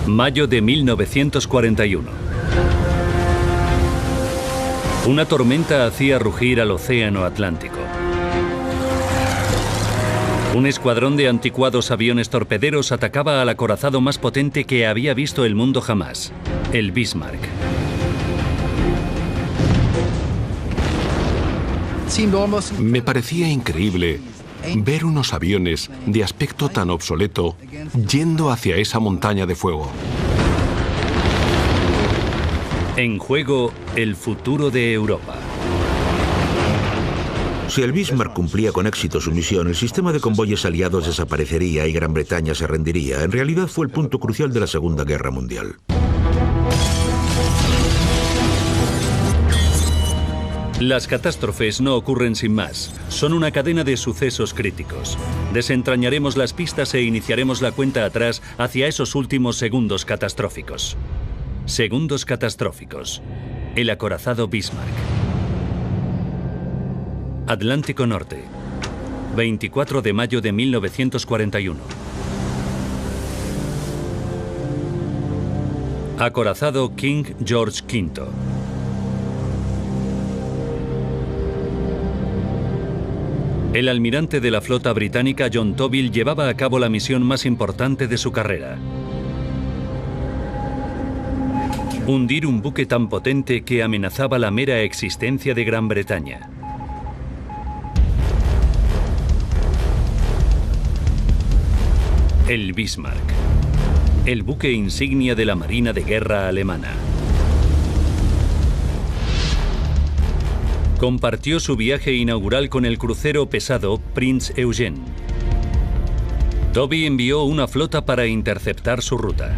Mayo de 1941. Una tormenta hacía rugir al océano Atlántico. Un escuadrón de anticuados aviones torpederos atacaba al acorazado más potente que había visto el mundo jamás, el Bismarck. Me parecía increíble ver unos aviones de aspecto tan obsoleto yendo hacia esa montaña de fuego. En juego, el futuro de Europa. Si el Bismarck cumplía con éxito su misión, el sistema de convoyes aliados desaparecería y Gran Bretaña se rendiría. En realidad fue el punto crucial de la Segunda Guerra Mundial. Las catástrofes no ocurren sin más. Son una cadena de sucesos críticos. Desentrañaremos las pistas e iniciaremos la cuenta atrás hacia esos últimos segundos catastróficos. Segundos catastróficos. El acorazado Bismarck. Atlántico Norte. 24 de mayo de 1941. Acorazado King George V. El almirante de la flota británica John Toville llevaba a cabo la misión más importante de su carrera. Hundir un buque tan potente que amenazaba la mera existencia de Gran Bretaña. El Bismarck, el buque insignia de la Marina de Guerra alemana. Compartió su viaje inaugural con el crucero pesado Prinz Eugen. Toville envió una flota para interceptar su ruta.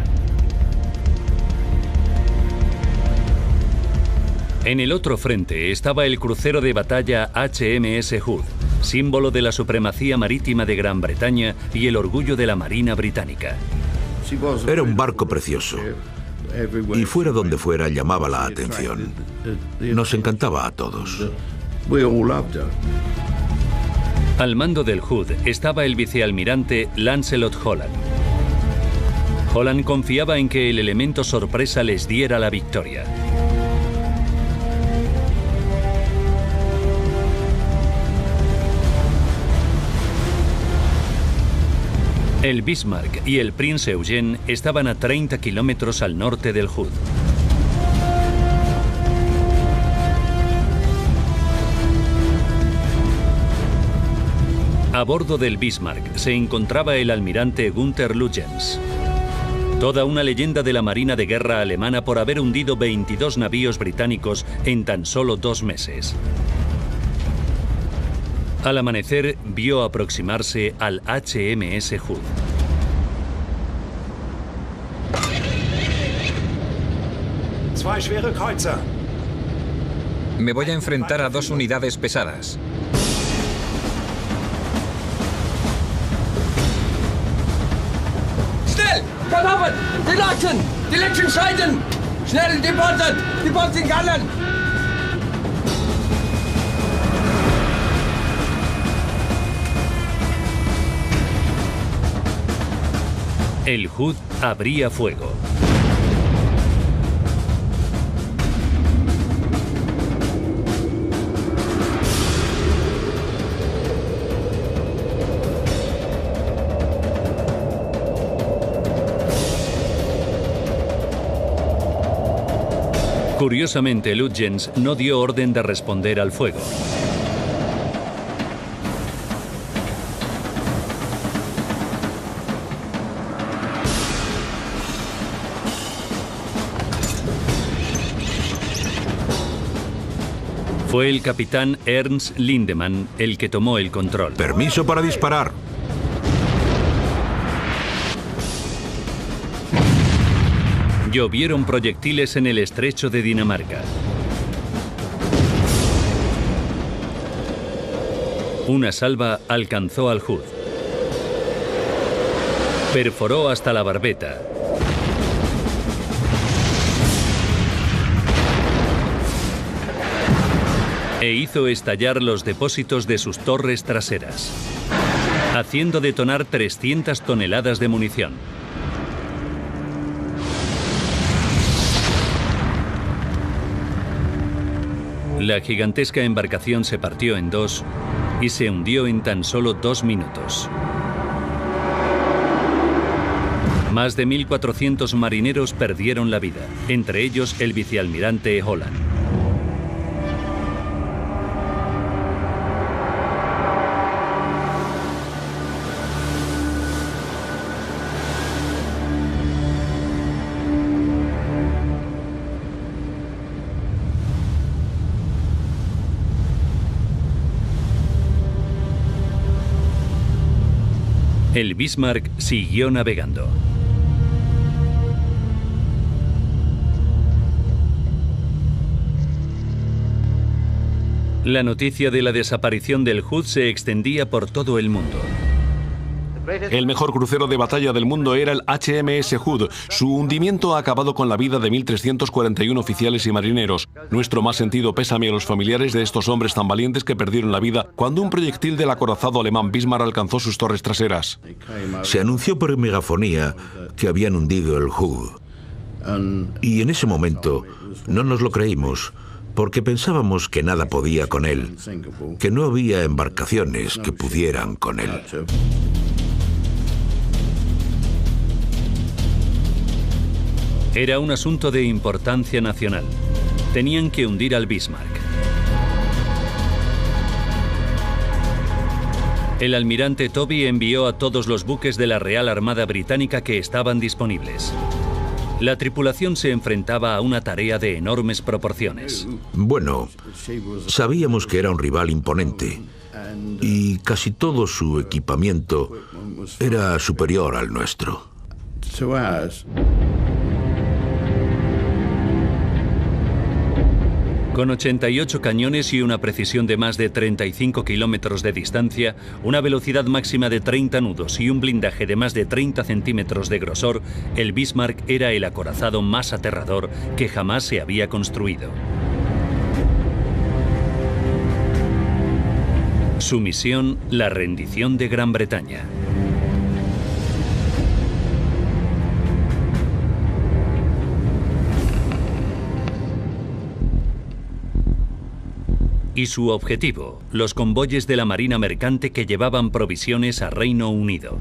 En el otro frente estaba el crucero de batalla HMS Hood, símbolo de la supremacía marítima de Gran Bretaña y el orgullo de la Marina británica. Era un barco precioso. Y fuera donde fuera llamaba la atención. Nos encantaba a todos. Al mando del Hood estaba el vicealmirante Lancelot Holland. Holland confiaba en que el elemento sorpresa les diera la victoria. El Bismarck y el Prinz Eugen estaban a 30 kilómetros al norte del Hood. A bordo del Bismarck se encontraba el almirante Günther Lutyens. Toda una leyenda de la Marina de Guerra alemana por haber hundido 22 navíos británicos en tan solo 2 meses. Al amanecer, vio aproximarse al HMS Hood. Me voy a enfrentar a 2 unidades pesadas. ¡Schnell! ¡Verlaufen! ¡Die Leuten! ¡Die Leuten scheiden! ¡Schnell! ¡Die Boote! ¡Die Boote in Gallen! El Hood abría fuego. Curiosamente, Lutyens no dio orden de responder al fuego. Fue el capitán Ernst Lindemann el que tomó el control. Permiso para disparar. Llovieron proyectiles en el estrecho de Dinamarca. Una salva alcanzó al Hood. Perforó hasta la barbeta. E hizo estallar los depósitos de sus torres traseras, haciendo detonar 300 toneladas de munición. La gigantesca embarcación se partió en dos y se hundió en tan solo 2 minutos. Más de 1.400 marineros perdieron la vida, entre ellos el vicealmirante Holland. El Bismarck siguió navegando. La noticia de la desaparición del Hood se extendía por todo el mundo. El mejor crucero de batalla del mundo era el HMS Hood. Su hundimiento ha acabado con la vida de 1.341 oficiales y marineros. Nuestro más sentido pésame a los familiares de estos hombres tan valientes que perdieron la vida cuando un proyectil del acorazado alemán Bismarck alcanzó sus torres traseras. Se anunció por megafonía que habían hundido el Hood. Y en ese momento no nos lo creímos, porque pensábamos que nada podía con él, que no había embarcaciones que pudieran con él. Era un asunto de importancia nacional. Tenían que hundir al Bismarck. El almirante Tobey envió a todos los buques de la Real Armada Británica que estaban disponibles. La tripulación se enfrentaba a una tarea de enormes proporciones. Bueno, sabíamos que era un rival imponente y casi todo su equipamiento era superior al nuestro. Con 88 cañones y una precisión de más de 35 kilómetros de distancia, una velocidad máxima de 30 nudos y un blindaje de más de 30 centímetros de grosor, el Bismarck era el acorazado más aterrador que jamás se había construido. Su misión, la rendición de Gran Bretaña. Y su objetivo, los convoyes de la Marina Mercante que llevaban provisiones a Reino Unido.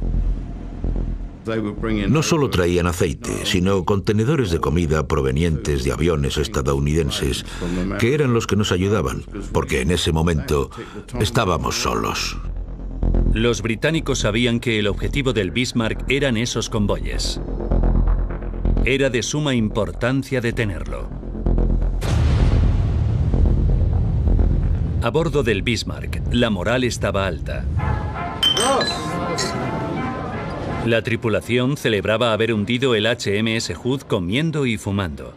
No solo traían aceite, sino contenedores de comida provenientes de aviones estadounidenses, que eran los que nos ayudaban, porque en ese momento estábamos solos. Los británicos sabían que el objetivo del Bismarck eran esos convoyes. Era de suma importancia detenerlo. A bordo del Bismarck, la moral estaba alta. La tripulación celebraba haber hundido el HMS Hood comiendo y fumando.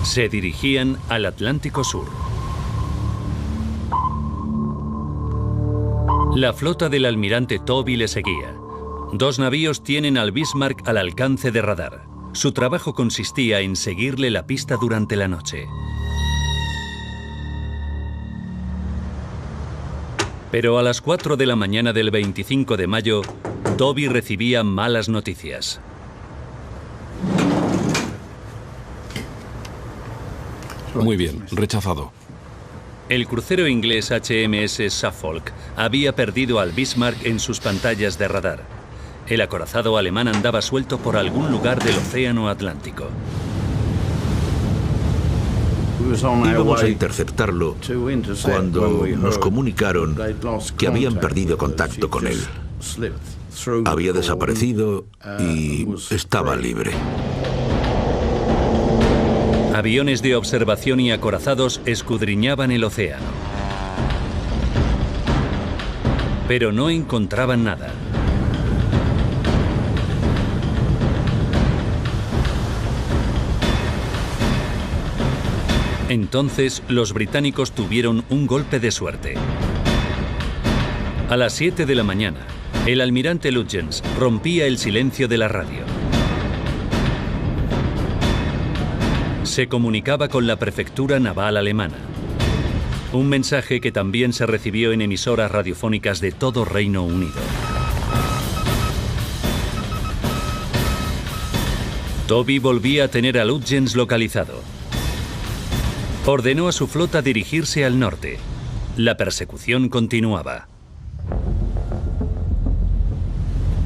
Se dirigían al Atlántico Sur. La flota del almirante Tobey le seguía. 2 navíos tienen al Bismarck al alcance de radar. Su trabajo consistía en seguirle la pista durante la noche. Pero a las 4 de la mañana del 25 de mayo, Tobey recibía malas noticias. Muy bien, rechazado. El crucero inglés HMS Suffolk había perdido al Bismarck en sus pantallas de radar. El acorazado alemán andaba suelto por algún lugar del océano Atlántico. Íbamos a interceptarlo cuando nos comunicaron que habían perdido contacto con él. Había desaparecido y estaba libre. Aviones de observación y acorazados escudriñaban el océano. Pero no encontraban nada. Entonces, los británicos tuvieron un golpe de suerte. A las 7 de la mañana, el almirante Lutyens rompía el silencio de la radio. Se comunicaba con la prefectura naval alemana. Un mensaje que también se recibió en emisoras radiofónicas de todo Reino Unido. Toby volvía a tener a Lutyens localizado. Ordenó a su flota dirigirse al norte. La persecución continuaba.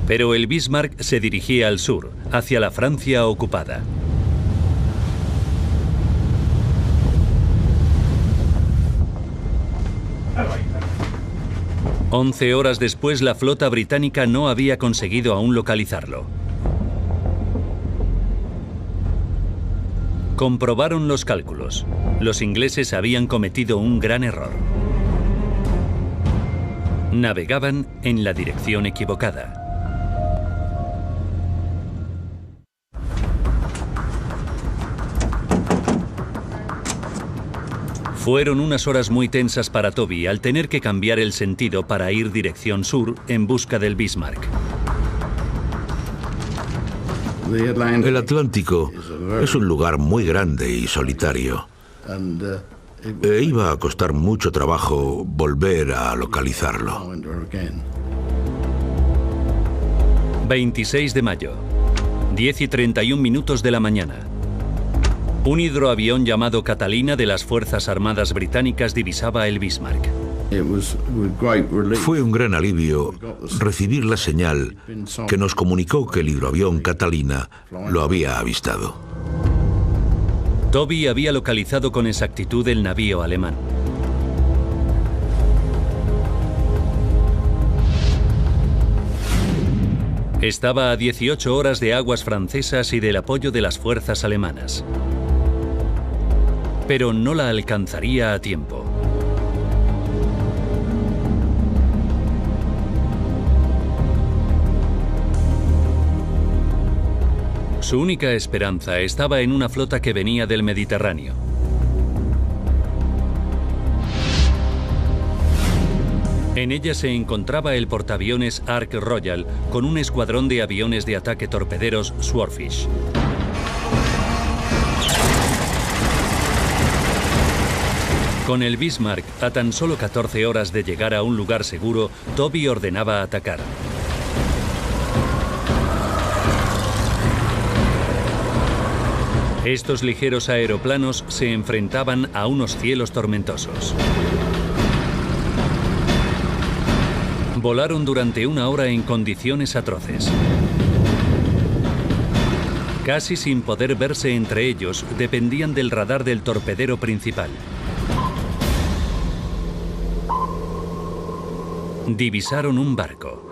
Pero el Bismarck se dirigía al sur, hacia la Francia ocupada. Once horas después, la flota británica no había conseguido aún localizarlo. Comprobaron los cálculos. Los ingleses habían cometido un gran error. Navegaban en la dirección equivocada. Fueron unas horas muy tensas para Toby al tener que cambiar el sentido para ir dirección sur en busca del Bismarck. El Atlántico es un lugar muy grande y solitario. E iba a costar mucho trabajo volver a localizarlo. 26 de mayo, 10:31 de la mañana. Un hidroavión llamado Catalina de las Fuerzas Armadas Británicas divisaba el Bismarck. Fue un gran alivio recibir la señal que nos comunicó que el hidroavión Catalina lo había avistado. Toby había localizado con exactitud el navío alemán. Estaba a 18 horas de aguas francesas y del apoyo de las fuerzas alemanas. Pero no la alcanzaría a tiempo. Su única esperanza estaba en una flota que venía del Mediterráneo. En ella se encontraba el portaaviones Ark Royal con un escuadrón de aviones de ataque torpederos Swordfish. Con el Bismarck a tan solo 14 horas de llegar a un lugar seguro, Toby ordenaba atacar. Estos ligeros aeroplanos se enfrentaban a unos cielos tormentosos. Volaron durante una hora en condiciones atroces. Casi sin poder verse entre ellos, dependían del radar del torpedero principal. Divisaron un barco.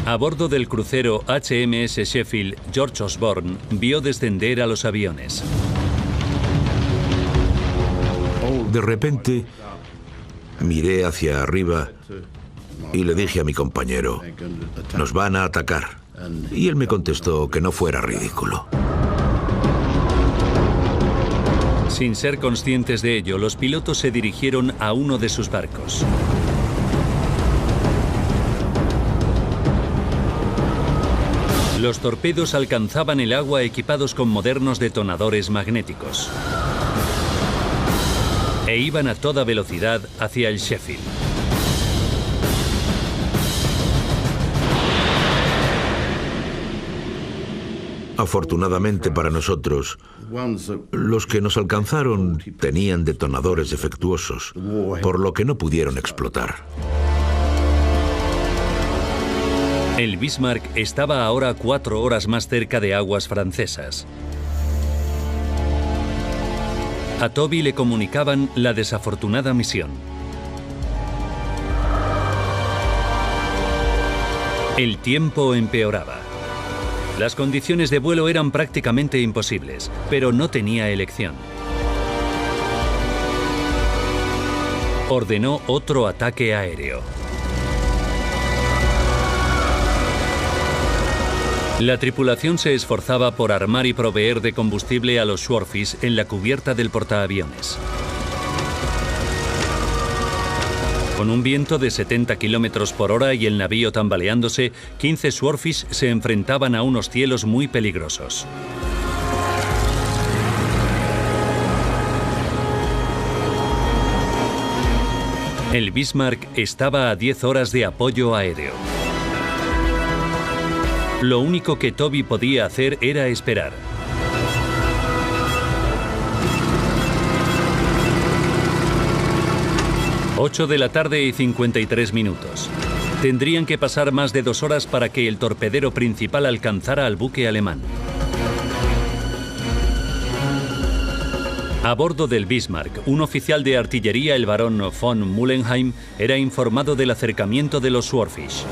A bordo del crucero HMS Sheffield, George Osborne vio descender a los aviones. De repente, miré hacia arriba y le dije a mi compañero, nos van a atacar. Y él me contestó que no fuera ridículo. Sin ser conscientes de ello, los pilotos se dirigieron a uno de sus barcos. Los torpedos alcanzaban el agua equipados con modernos detonadores magnéticos. E iban a toda velocidad hacia el Sheffield. Afortunadamente para nosotros, los que nos alcanzaron tenían detonadores defectuosos, por lo que no pudieron explotar. El Bismarck estaba ahora 4 horas más cerca de aguas francesas. A Toby le comunicaban la desafortunada misión. El tiempo empeoraba. Las condiciones de vuelo eran prácticamente imposibles, pero no tenía elección. Ordenó otro ataque aéreo. La tripulación se esforzaba por armar y proveer de combustible a los Swordfish en la cubierta del portaaviones. Con un viento de 70 km por hora y el navío tambaleándose, 15 Swordfish se enfrentaban a unos cielos muy peligrosos. El Bismarck estaba a 10 horas de apoyo aéreo. Lo único que Toby podía hacer era esperar. Ocho de la tarde y 53 minutos. Tendrían que pasar más de 2 horas para que el torpedero principal alcanzara al buque alemán. A bordo del Bismarck, un oficial de artillería, el barón von Mullenheim, era informado del acercamiento de los Swordfish.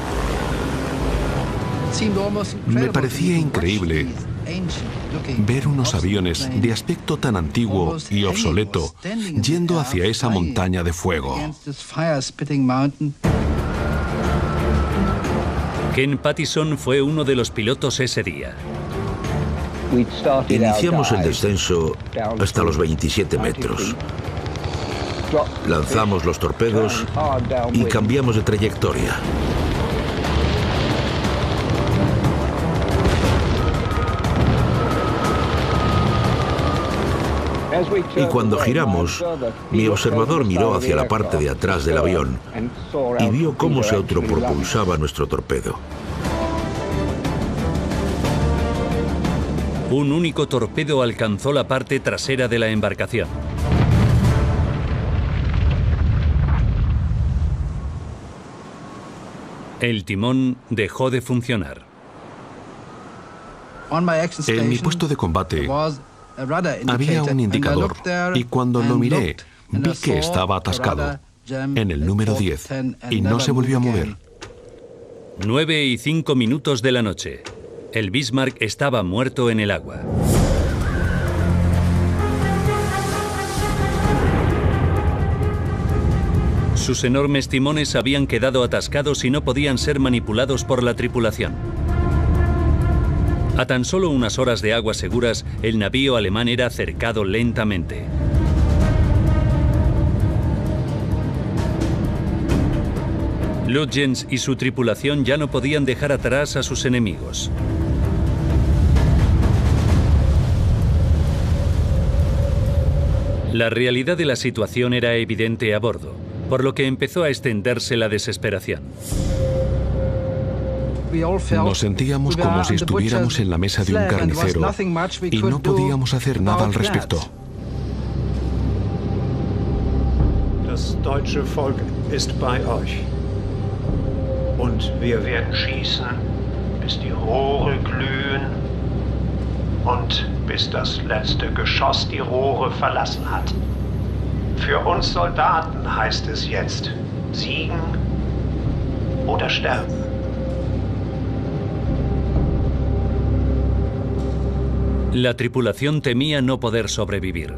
Me parecía increíble ver unos aviones de aspecto tan antiguo y obsoleto yendo hacia esa montaña de fuego. Ken Pattison fue uno de los pilotos ese día. Iniciamos el descenso hasta los 27 metros. Lanzamos los torpedos y cambiamos de trayectoria. Y cuando giramos, mi observador miró hacia la parte de atrás del avión y vio cómo se autopropulsaba nuestro torpedo. Un único torpedo alcanzó la parte trasera de la embarcación. El timón dejó de funcionar. En mi puesto de combate había un indicador y cuando lo miré vi que estaba atascado en el número 10 y no se volvió a mover. 9 y 5 minutos de la noche. El Bismarck estaba muerto en el agua. Sus enormes timones habían quedado atascados y no podían ser manipulados por la tripulación. A tan solo unas horas de aguas seguras, el navío alemán era cercado lentamente. Lutyens y su tripulación ya no podían dejar atrás a sus enemigos. La realidad de la situación era evidente a bordo, por lo que empezó a extenderse la desesperación. Nos sentíamos como si estuviéramos en la mesa de un carnicero y no podíamos hacer nada al respecto. Das deutsche Volk ist bei euch. Und wir werden schießen, bis die Rohre glühen und bis das letzte Geschoss die Rohre verlassen hat. Für uns Soldaten heißt es jetzt, siegen oder sterben. La tripulación temía no poder sobrevivir.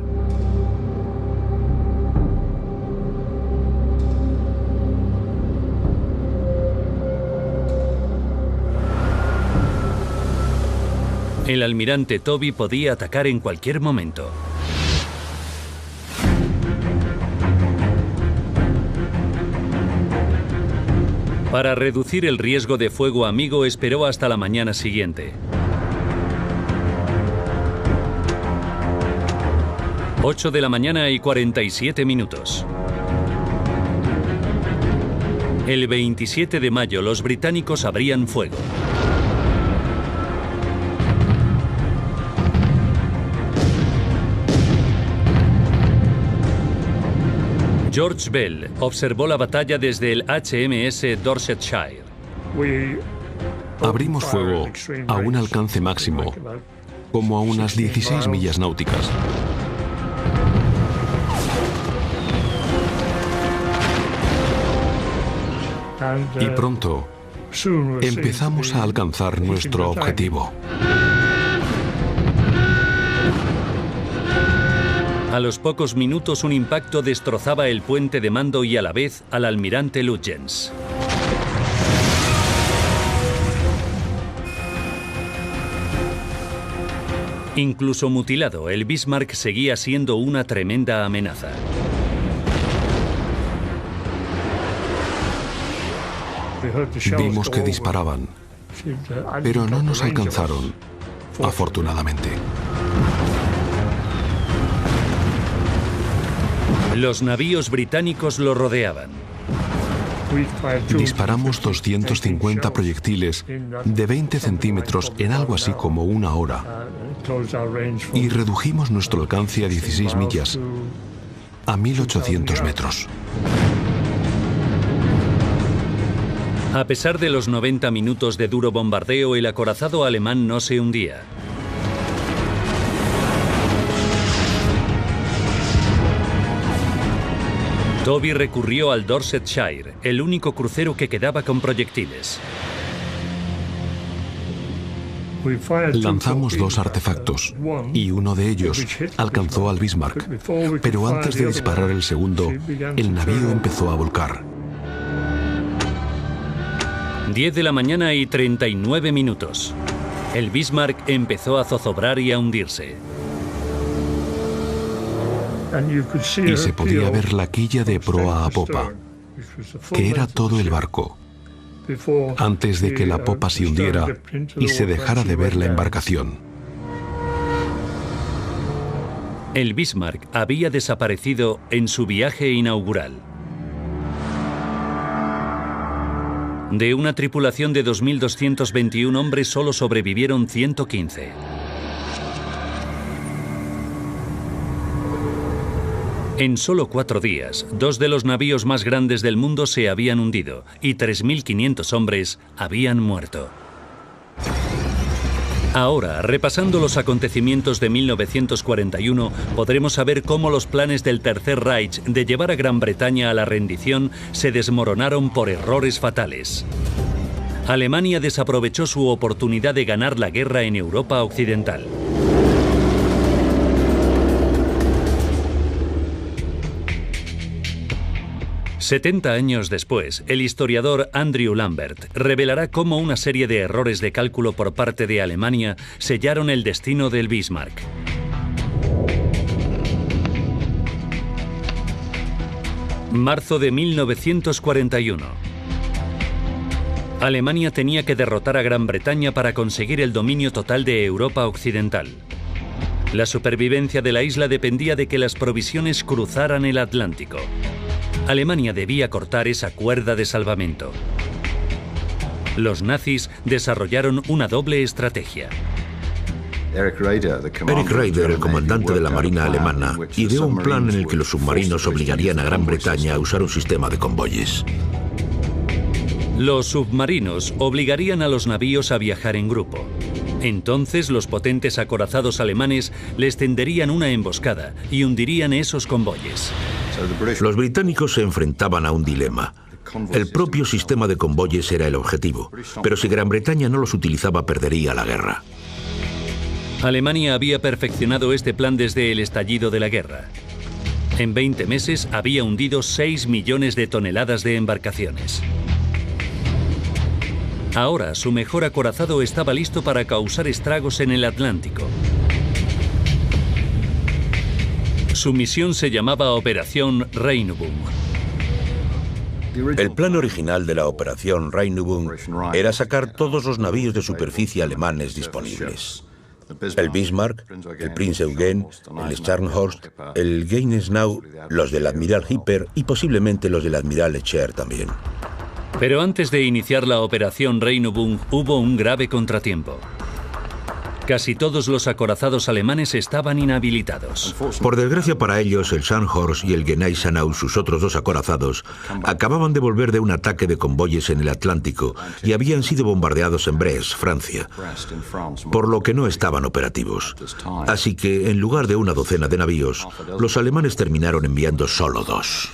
El almirante Toby podía atacar en cualquier momento. Para reducir el riesgo de fuego amigo, esperó hasta la mañana siguiente. 8 de la mañana y 47 minutos. El 27 de mayo los británicos abrían fuego. George Bell observó la batalla desde el HMS Dorsetshire. Abrimos fuego a un alcance máximo, como a unas 16 millas náuticas. Y pronto empezamos a alcanzar nuestro objetivo. A los pocos minutos un impacto destrozaba el puente de mando y a la vez al almirante Lutyens. Incluso mutilado, el Bismarck seguía siendo una tremenda amenaza. Vimos que disparaban, pero no nos alcanzaron, afortunadamente. Los navíos británicos lo rodeaban. Disparamos 250 proyectiles de 20 centímetros en algo así como una hora y redujimos nuestro alcance a 16 millas, a 1800 metros. A pesar de los 90 minutos de duro bombardeo, el acorazado alemán no se hundía. Toby recurrió al Dorsetshire, el único crucero que quedaba con proyectiles. Lanzamos 2 artefactos y uno de ellos alcanzó al Bismarck, pero antes de disparar el segundo, el navío empezó a volcar. 10 de la mañana y 39 minutos. El Bismarck empezó a zozobrar y a hundirse. Y se podía ver la quilla de proa a popa, que era todo el barco, antes de que la popa se hundiera y se dejara de ver la embarcación. El Bismarck había desaparecido en su viaje inaugural. De una tripulación de 2.221 hombres solo sobrevivieron 115. En solo 4 días, 2 de los navíos más grandes del mundo se habían hundido y 3.500 hombres habían muerto. Ahora, repasando los acontecimientos de 1941, podremos saber cómo los planes del Tercer Reich de llevar a Gran Bretaña a la rendición se desmoronaron por errores fatales. Alemania desaprovechó su oportunidad de ganar la guerra en Europa Occidental. «70 años después, el historiador Andrew Lambert revelará cómo una serie de errores de cálculo por parte de Alemania sellaron el destino del Bismarck. Marzo de 1941. Alemania tenía que derrotar a Gran Bretaña para conseguir el dominio total de Europa Occidental. La supervivencia de la isla dependía de que las provisiones cruzaran el Atlántico. Alemania debía cortar esa cuerda de salvamento. Los nazis desarrollaron una doble estrategia. Eric Raeder, el comandante de la Marina alemana, ideó un plan en el que los submarinos obligarían a Gran Bretaña a usar un sistema de convoyes. Los submarinos obligarían a los navíos a viajar en grupo. Entonces los potentes acorazados alemanes les tenderían una emboscada y hundirían esos convoyes. Los británicos se enfrentaban a un dilema. El propio sistema de convoyes era el objetivo, pero si Gran Bretaña no los utilizaba, perdería la guerra. Alemania había perfeccionado este plan desde el estallido de la guerra. En 20 meses había hundido 6 millones de toneladas de embarcaciones. Ahora su mejor acorazado estaba listo para causar estragos en el Atlántico. Su misión se llamaba Operación Rheinübung. El plan original de la Operación Rheinübung era sacar todos los navíos de superficie alemanes disponibles. El Bismarck, el Prinz Eugen, el Scharnhorst, el Gneisenau, los del Admiral Hipper y posiblemente los del Admiral Echer también. Pero antes de iniciar la Operación Rheinübung hubo un grave contratiempo. Casi todos los acorazados alemanes estaban inhabilitados. Por desgracia para ellos, el Scharnhorst y el Gneisenau, sus otros 2 acorazados, acababan de volver de un ataque de convoyes en el Atlántico y habían sido bombardeados en Brest, Francia, por lo que no estaban operativos. Así que, en lugar de una docena de navíos, los alemanes terminaron enviando solo 2.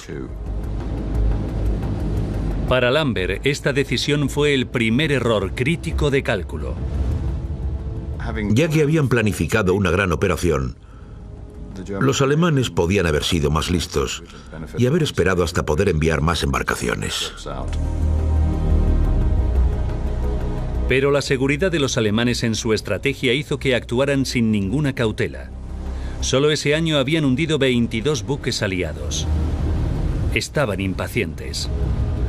Para Lambert, esta decisión fue el primer error crítico de cálculo. Ya que habían planificado una gran operación, los alemanes podían haber sido más listos y haber esperado hasta poder enviar más embarcaciones. Pero la seguridad de los alemanes en su estrategia hizo que actuaran sin ninguna cautela. Solo ese año habían hundido 22 buques aliados. Estaban impacientes.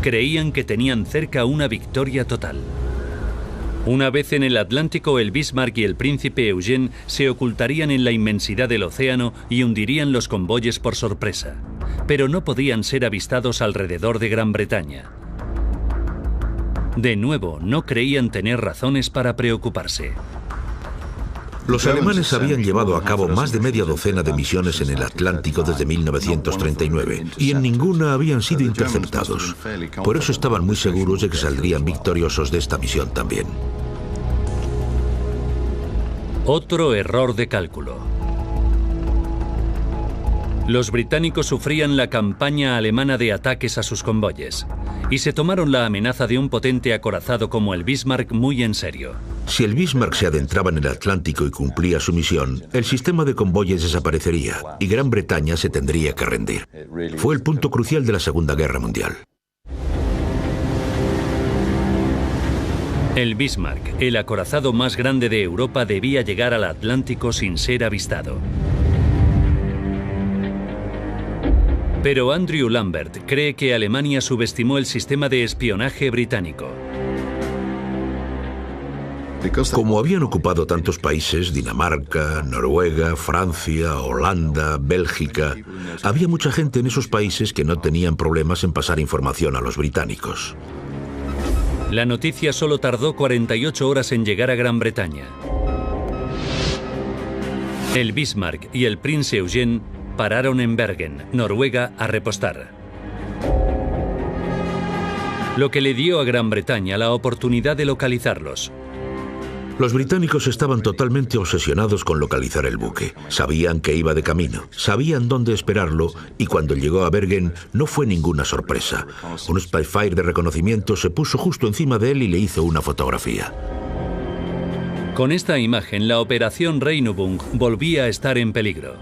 Creían que tenían cerca una victoria total. Una vez en el Atlántico, el Bismarck y el Príncipe Eugen se ocultarían en la inmensidad del océano y hundirían los convoyes por sorpresa. Pero no podían ser avistados alrededor de Gran Bretaña. De nuevo, no creían tener razones para preocuparse. Los alemanes habían llevado a cabo más de media docena de misiones en el Atlántico desde 1939 y en ninguna habían sido interceptados. Por eso estaban muy seguros de que saldrían victoriosos de esta misión también. Otro error de cálculo. Los británicos sufrían la campaña alemana de ataques a sus convoyes y se tomaron la amenaza de un potente acorazado como el Bismarck muy en serio. Si el Bismarck se adentraba en el Atlántico y cumplía su misión, el sistema de convoyes desaparecería y Gran Bretaña se tendría que rendir. Fue el punto crucial de la Segunda Guerra Mundial. El Bismarck, el acorazado más grande de Europa, debía llegar al Atlántico sin ser avistado. Pero Andrew Lambert cree que Alemania subestimó el sistema de espionaje británico. Como habían ocupado tantos países, Dinamarca, Noruega, Francia, Holanda, Bélgica, había mucha gente en esos países que no tenían problemas en pasar información a los británicos. La noticia solo tardó 48 horas en llegar a Gran Bretaña. El Bismarck y el Prince Eugene pararon en Bergen, Noruega, a repostar. Lo que le dio a Gran Bretaña la oportunidad de localizarlos. Los británicos estaban totalmente obsesionados con localizar el buque. Sabían que iba de camino, sabían dónde esperarlo y cuando llegó a Bergen no fue ninguna sorpresa. Un Spitfire de reconocimiento se puso justo encima de él y le hizo una fotografía. Con esta imagen, la operación Reinübung volvía a estar en peligro.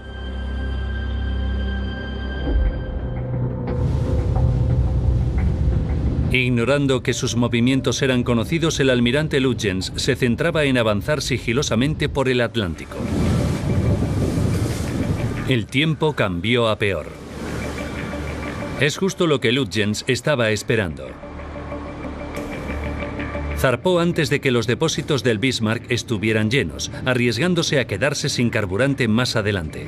Ignorando que sus movimientos eran conocidos, el almirante Lutyens se centraba en avanzar sigilosamente por el Atlántico. El tiempo cambió a peor. Es justo lo que Lutyens estaba esperando. Zarpó antes de que los depósitos del Bismarck estuvieran llenos, arriesgándose a quedarse sin carburante más adelante.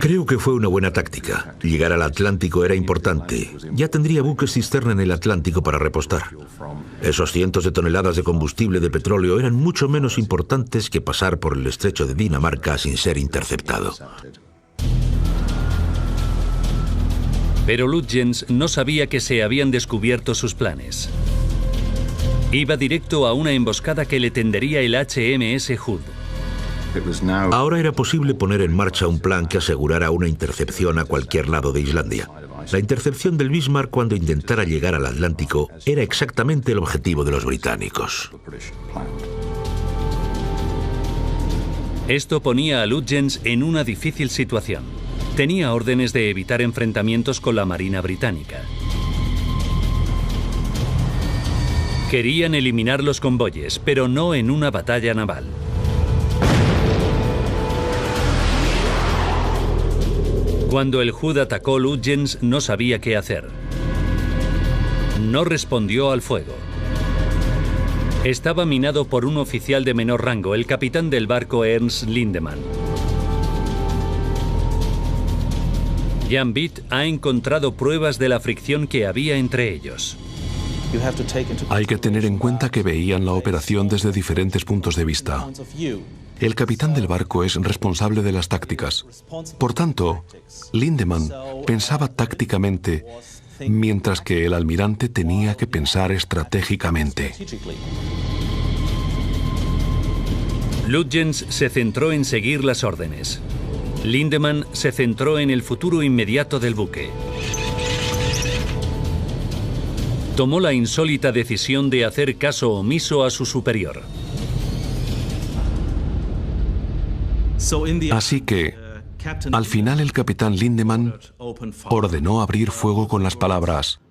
Creo que fue una buena táctica. Llegar al Atlántico era importante. Ya tendría buques cisterna en el Atlántico para repostar. Esos cientos de toneladas de combustible de petróleo eran mucho menos importantes que pasar por el estrecho de Dinamarca sin ser interceptado. Pero Lutyens no sabía que se habían descubierto sus planes. Iba directo a una emboscada que le tendería el HMS Hood. Ahora era posible poner en marcha un plan que asegurara una intercepción a cualquier lado de Islandia. La intercepción del Bismarck cuando intentara llegar al Atlántico era exactamente el objetivo de los británicos. Esto ponía a Lutyens en una difícil situación. Tenía órdenes de evitar enfrentamientos con la Marina británica. Querían eliminar los convoyes, pero no en una batalla naval. Cuando el Hood atacó, Lutyens no sabía qué hacer. No respondió al fuego. Estaba minado por un oficial de menor rango, el capitán del barco Ernst Lindemann. Jan Bitt ha encontrado pruebas de la fricción que había entre ellos. Hay que tener en cuenta que veían la operación desde diferentes puntos de vista. El capitán del barco es responsable de las tácticas. Por tanto, Lindemann pensaba tácticamente, mientras que el almirante tenía que pensar estratégicamente. Lutyens se centró en seguir las órdenes. Lindemann se centró en el futuro inmediato del buque. Tomó la insólita decisión de hacer caso omiso a su superior. Así que, al final el capitán Lindemann ordenó abrir fuego con las palabras: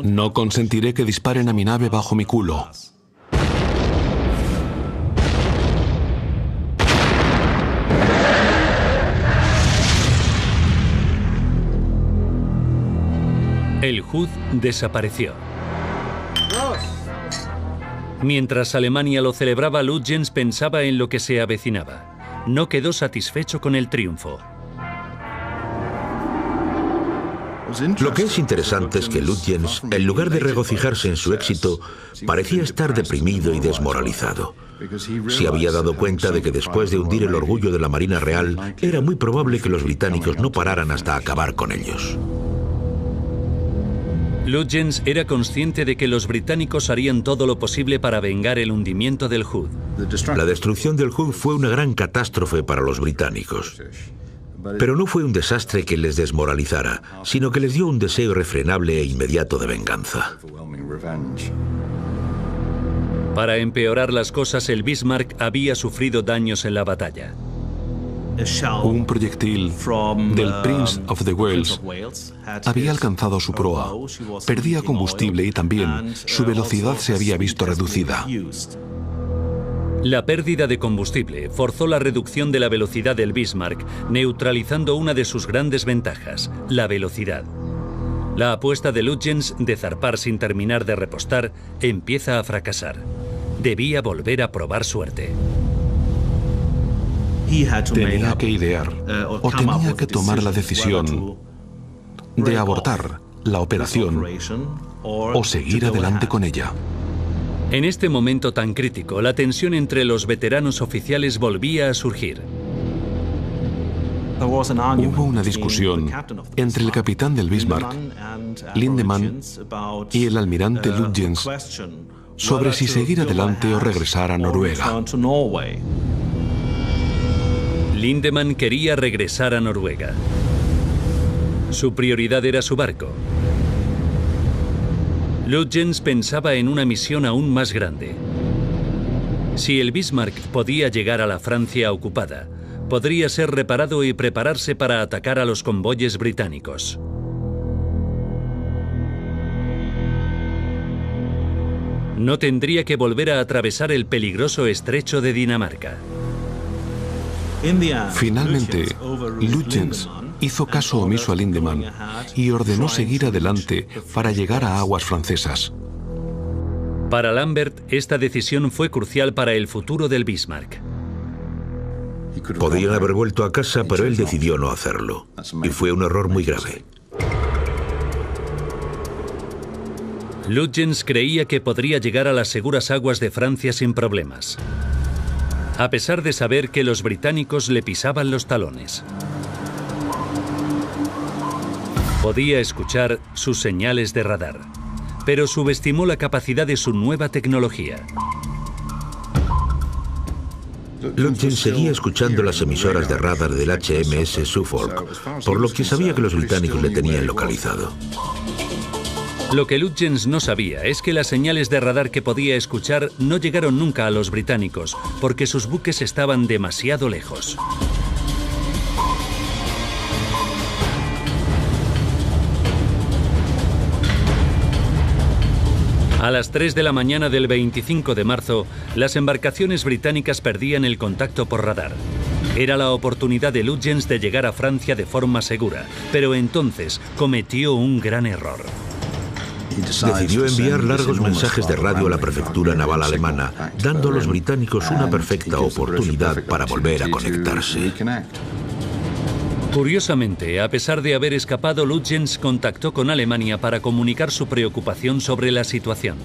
"No consentiré que disparen a mi nave bajo mi culo". El Hood desapareció. Mientras Alemania lo celebraba, Lutyens pensaba en lo que se avecinaba. No quedó satisfecho con el triunfo. Lo que es interesante es que Lutyens, en lugar de regocijarse en su éxito, parecía estar deprimido y desmoralizado. Se había dado cuenta de que después de hundir el orgullo de la Marina Real, era muy probable que los británicos no pararan hasta acabar con ellos. Lutyens era consciente de que los británicos harían todo lo posible para vengar el hundimiento del Hood. La destrucción del Hood fue una gran catástrofe para los británicos. Pero no fue un desastre que les desmoralizara, sino que les dio un deseo irrefrenable e inmediato de venganza. Para empeorar las cosas, el Bismarck había sufrido daños en la batalla. Un proyectil del Prince of the Wales había alcanzado su proa, perdía combustible y también su velocidad se había visto reducida. La pérdida de combustible forzó la reducción de la velocidad del Bismarck, neutralizando una de sus grandes ventajas, la velocidad. La apuesta de Lutyens de zarpar sin terminar de repostar empieza a fracasar. Debía volver a probar suerte. Tenía que idear o tenía que tomar la decisión de abortar la operación o seguir adelante con ella. En este momento tan crítico, la tensión entre los veteranos oficiales volvía a surgir. Hubo una discusión entre el capitán del Bismarck, Lindemann, y el almirante Lutyens sobre si seguir adelante o regresar a Noruega. Lindemann quería regresar a Noruega. Su prioridad era su barco. Lutyens pensaba en una misión aún más grande. Si el Bismarck podía llegar a la Francia ocupada, podría ser reparado y prepararse para atacar a los convoyes británicos. No tendría que volver a atravesar el peligroso estrecho de Dinamarca. Finalmente, Lutyens hizo caso omiso a Lindemann y ordenó seguir adelante para llegar a aguas francesas. Para Lambert, esta decisión fue crucial para el futuro del Bismarck. Podían haber vuelto a casa, pero él decidió no hacerlo. Y fue un error muy grave. Lutyens creía que podría llegar a las seguras aguas de Francia sin problemas, a pesar de saber que los británicos le pisaban los talones. Podía escuchar sus señales de radar, pero subestimó la capacidad de su nueva tecnología. Lutyens seguía escuchando las emisoras de radar del HMS Suffolk, por lo que sabía que los británicos le tenían localizado. Lo que Lutyens no sabía es que las señales de radar que podía escuchar no llegaron nunca a los británicos, porque sus buques estaban demasiado lejos. A las 3 de la mañana del 25 de marzo, las embarcaciones británicas perdían el contacto por radar. Era la oportunidad de Lutyens de llegar a Francia de forma segura, pero entonces cometió un gran error. Decidió enviar largos mensajes de radio a la prefectura naval alemana, dando a los británicos una perfecta oportunidad para volver a conectarse. Curiosamente, a pesar de haber escapado, Lutyens contactó con Alemania para comunicar su preocupación sobre la situación.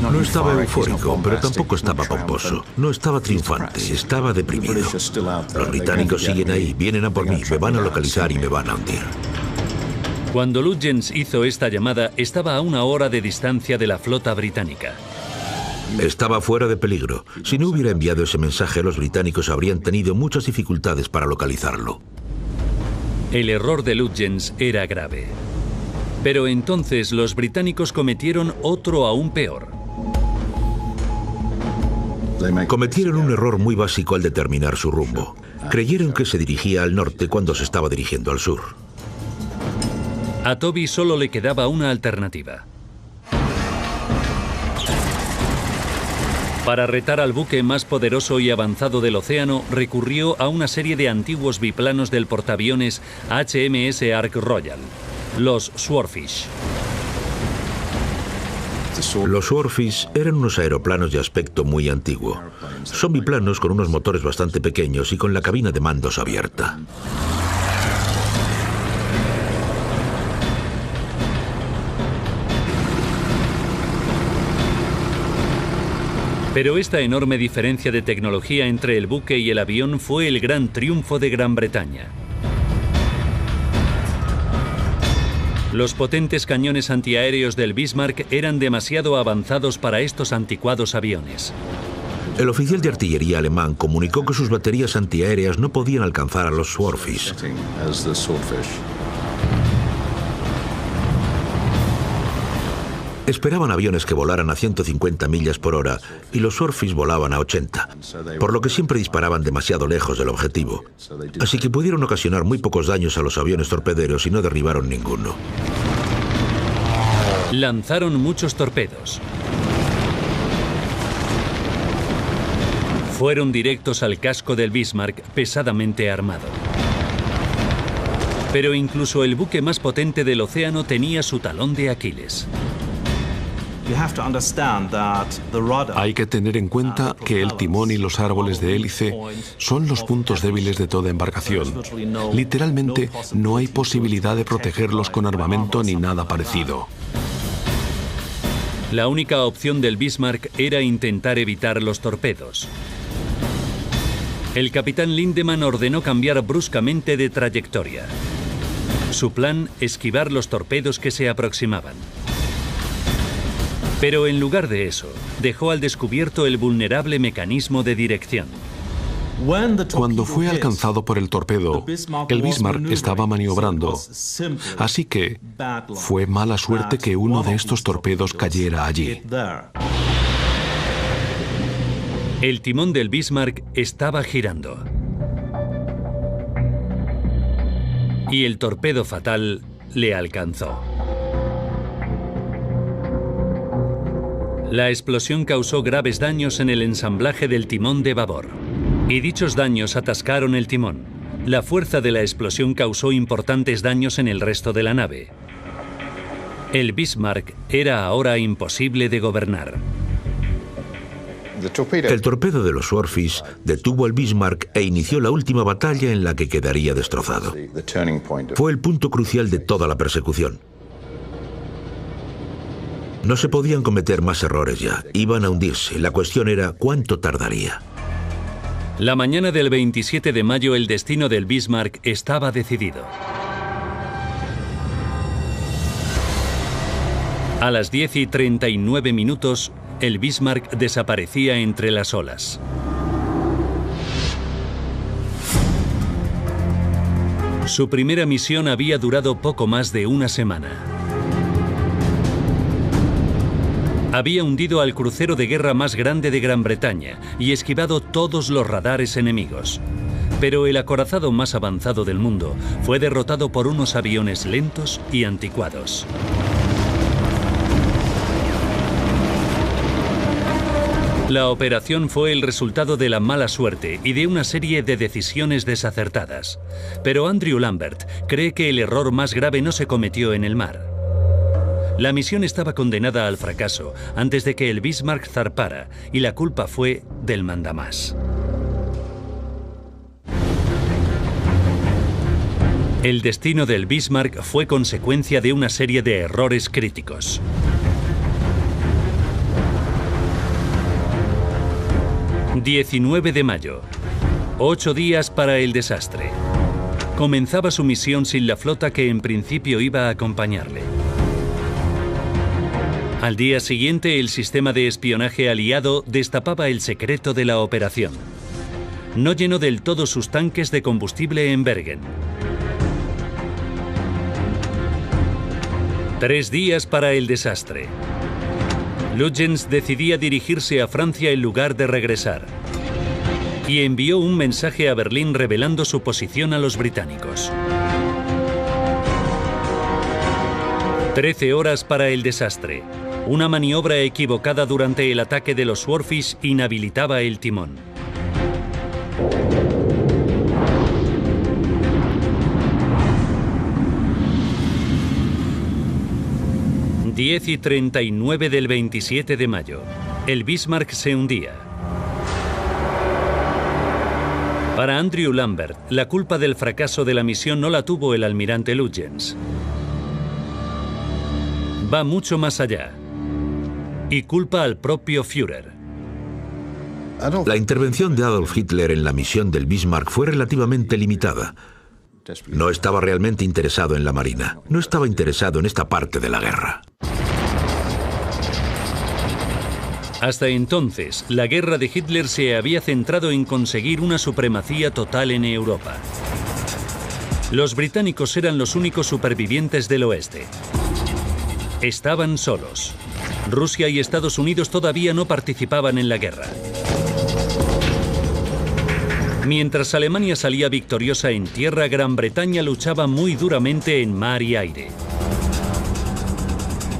No estaba eufórico, pero tampoco estaba pomposo. No estaba triunfante, estaba deprimido. Los británicos siguen ahí, vienen a por mí, me van a localizar y me van a hundir. Cuando Lutyens hizo esta llamada, estaba a 1 hora de distancia de la flota británica. Estaba fuera de peligro. Si no hubiera enviado ese mensaje, los británicos habrían tenido muchas dificultades para localizarlo. El error de Lutyens era grave. Pero entonces los británicos cometieron otro aún peor. Cometieron un error muy básico al determinar su rumbo. Creyeron que se dirigía al norte cuando se estaba dirigiendo al sur. A Toby solo le quedaba una alternativa. Para retar al buque más poderoso y avanzado del océano, recurrió a una serie de antiguos biplanos del portaaviones HMS Ark Royal, los Swordfish. Los Swordfish eran unos aeroplanos de aspecto muy antiguo. Son biplanos con unos motores bastante pequeños y con la cabina de mandos abierta. Pero esta enorme diferencia de tecnología entre el buque y el avión fue el gran triunfo de Gran Bretaña. Los potentes cañones antiaéreos del Bismarck eran demasiado avanzados para estos anticuados aviones. El oficial de artillería alemán comunicó que sus baterías antiaéreas no podían alcanzar a los Swordfish. Esperaban aviones que volaran a 150 millas por hora y los Swordfish volaban a 80, por lo que siempre disparaban demasiado lejos del objetivo. Así que pudieron ocasionar muy pocos daños a los aviones torpederos y no derribaron ninguno. Lanzaron muchos torpedos. Fueron directos al casco del Bismarck, pesadamente armado. Pero incluso el buque más potente del océano tenía su talón de Aquiles. Hay que tener en cuenta que el timón y los árboles de hélice son los puntos débiles de toda embarcación. Literalmente, no hay posibilidad de protegerlos con armamento ni nada parecido. La única opción del Bismarck era intentar evitar los torpedos. El capitán Lindemann ordenó cambiar bruscamente de trayectoria. Su plan, esquivar los torpedos que se aproximaban. Pero en lugar de eso, dejó al descubierto el vulnerable mecanismo de dirección. Cuando fue alcanzado por el torpedo, el Bismarck estaba maniobrando, así que fue mala suerte que uno de estos torpedos cayera allí. El timón del Bismarck estaba girando. Y el torpedo fatal le alcanzó. La explosión causó graves daños en el ensamblaje del timón de babor. Y dichos daños atascaron el timón. La fuerza de la explosión causó importantes daños en el resto de la nave. El Bismarck era ahora imposible de gobernar. El torpedo de los Swordfish detuvo al Bismarck e inició la última batalla en la que quedaría destrozado. Fue el punto crucial de toda la persecución. No se podían cometer más errores ya. Iban a hundirse. La cuestión era cuánto tardaría. La mañana del 27 de mayo el destino del Bismarck estaba decidido. A las 10:39, el Bismarck desaparecía entre las olas. Su primera misión había durado poco más de una semana. Había hundido al crucero de guerra más grande de Gran Bretaña y esquivado todos los radares enemigos. Pero el acorazado más avanzado del mundo fue derrotado por unos aviones lentos y anticuados. La operación fue el resultado de la mala suerte y de una serie de decisiones desacertadas. Pero Andrew Lambert cree que el error más grave no se cometió en el mar. La misión estaba condenada al fracaso antes de que el Bismarck zarpara y la culpa fue del mandamás. El destino del Bismarck fue consecuencia de una serie de errores críticos. ...19 de mayo... 8 días para el desastre. Comenzaba su misión sin la flota que en principio iba a acompañarle. Al día siguiente, el sistema de espionaje aliado destapaba el secreto de la operación. No llenó del todo sus tanques de combustible en Bergen. 3 días para el desastre. Lutyens decidía dirigirse a Francia en lugar de regresar. Y envió un mensaje a Berlín revelando su posición a los británicos. 13 horas para el desastre. Una maniobra equivocada durante el ataque de los Swordfish inhabilitaba el timón. — 10:39 del 27 de mayo. El Bismarck se hundía. Para Andrew Lambert, la culpa del fracaso de la misión no la tuvo el almirante Lutyens. Va mucho más allá. Y culpa al propio Führer. La intervención de Adolf Hitler en la misión del Bismarck fue relativamente limitada. No estaba realmente interesado en la Marina. No estaba interesado en esta parte de la guerra. Hasta entonces, la guerra de Hitler se había centrado en conseguir una supremacía total en Europa. Los británicos eran los únicos supervivientes del oeste. Estaban solos. Rusia y Estados Unidos todavía no participaban en la guerra. Mientras Alemania salía victoriosa en tierra, Gran Bretaña luchaba muy duramente en mar y aire.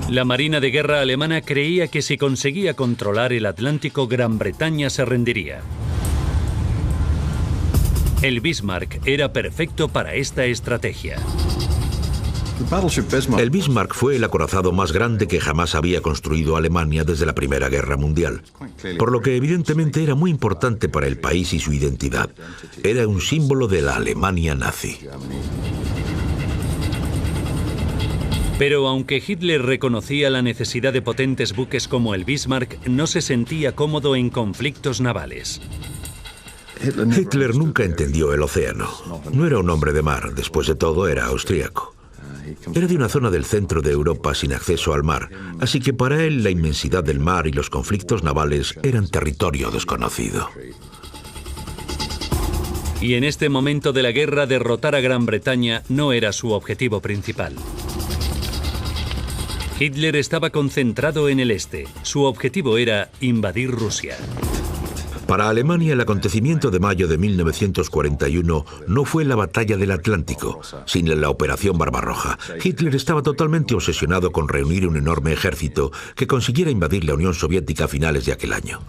La Marina de Guerra alemana creía que si conseguía controlar el Atlántico, Gran Bretaña se rendiría. El Bismarck era perfecto para esta estrategia. El Bismarck fue el acorazado más grande que jamás había construido Alemania desde la Primera Guerra Mundial, por lo que evidentemente era muy importante para el país y su identidad. Era un símbolo de la Alemania nazi. Pero aunque Hitler reconocía la necesidad de potentes buques como el Bismarck, no se sentía cómodo en conflictos navales. Hitler nunca entendió el océano. No era un hombre de mar, después de todo era austríaco. Era de una zona del centro de Europa sin acceso al mar, así que para él la inmensidad del mar y los conflictos navales eran territorio desconocido. Y en este momento de la guerra, derrotar a Gran Bretaña no era su objetivo principal. Hitler estaba concentrado en el este. Su objetivo era invadir Rusia. Para Alemania, el acontecimiento de mayo de 1941 no fue la batalla del Atlántico, sino la Operación Barbarroja. Hitler estaba totalmente obsesionado con reunir un enorme ejército que consiguiera invadir la Unión Soviética a finales de aquel año.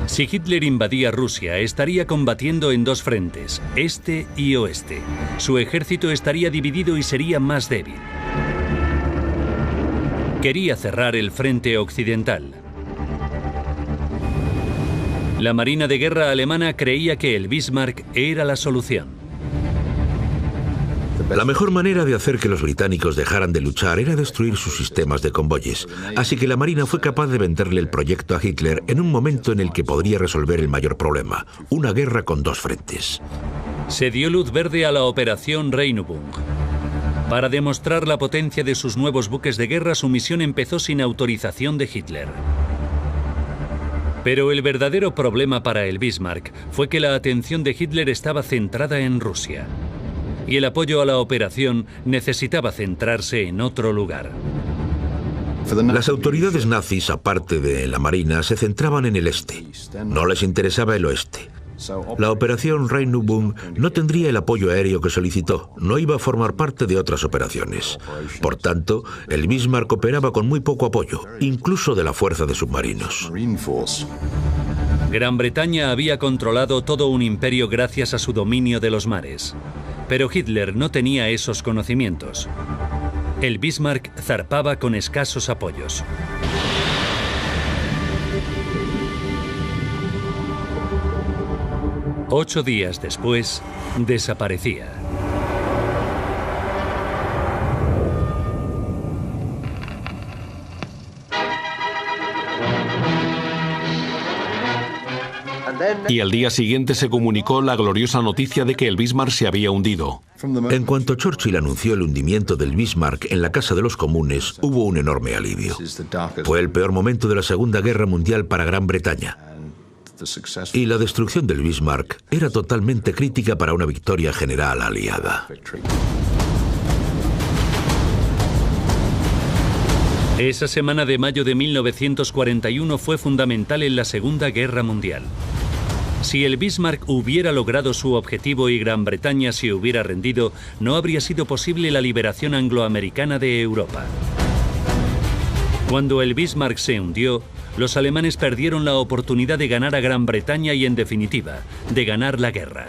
Si Hitler invadía Rusia, estaría combatiendo en dos frentes, este y oeste. Su ejército estaría dividido y sería más débil. Quería cerrar el frente occidental. La Marina de Guerra alemana creía que el Bismarck era la solución. La mejor manera de hacer que los británicos dejaran de luchar era destruir sus sistemas de convoyes, así que la Marina fue capaz de venderle el proyecto a Hitler en un momento en el que podría resolver el mayor problema, una guerra con dos frentes. Se dio luz verde a la Operación Regenbogen. Para demostrar la potencia de sus nuevos buques de guerra, su misión empezó sin autorización de Hitler. Pero el verdadero problema para el Bismarck fue que la atención de Hitler estaba centrada en Rusia. Y el apoyo a la operación necesitaba centrarse en otro lugar. Las autoridades nazis, aparte de la Marina, se centraban en el este. No les interesaba el oeste. La operación Regenbogen no tendría el apoyo aéreo que solicitó, no iba a formar parte de otras operaciones. Por tanto, el Bismarck operaba con muy poco apoyo, incluso de la fuerza de submarinos. Gran Bretaña había controlado todo un imperio gracias a su dominio de los mares. Pero Hitler no tenía esos conocimientos. El Bismarck zarpaba con escasos apoyos. Ocho días después, desaparecía. Y al día siguiente se comunicó la gloriosa noticia de que el Bismarck se había hundido. En cuanto Churchill anunció el hundimiento del Bismarck en la Casa de los Comunes, hubo un enorme alivio. Fue el peor momento de la Segunda Guerra Mundial para Gran Bretaña. Y la destrucción del Bismarck era totalmente crítica para una victoria general aliada. Esa semana de mayo de 1941 fue fundamental en la Segunda Guerra Mundial. Si el Bismarck hubiera logrado su objetivo y Gran Bretaña se hubiera rendido, no habría sido posible la liberación angloamericana de Europa. Cuando el Bismarck se hundió, los alemanes perdieron la oportunidad de ganar a Gran Bretaña y, en definitiva, de ganar la guerra.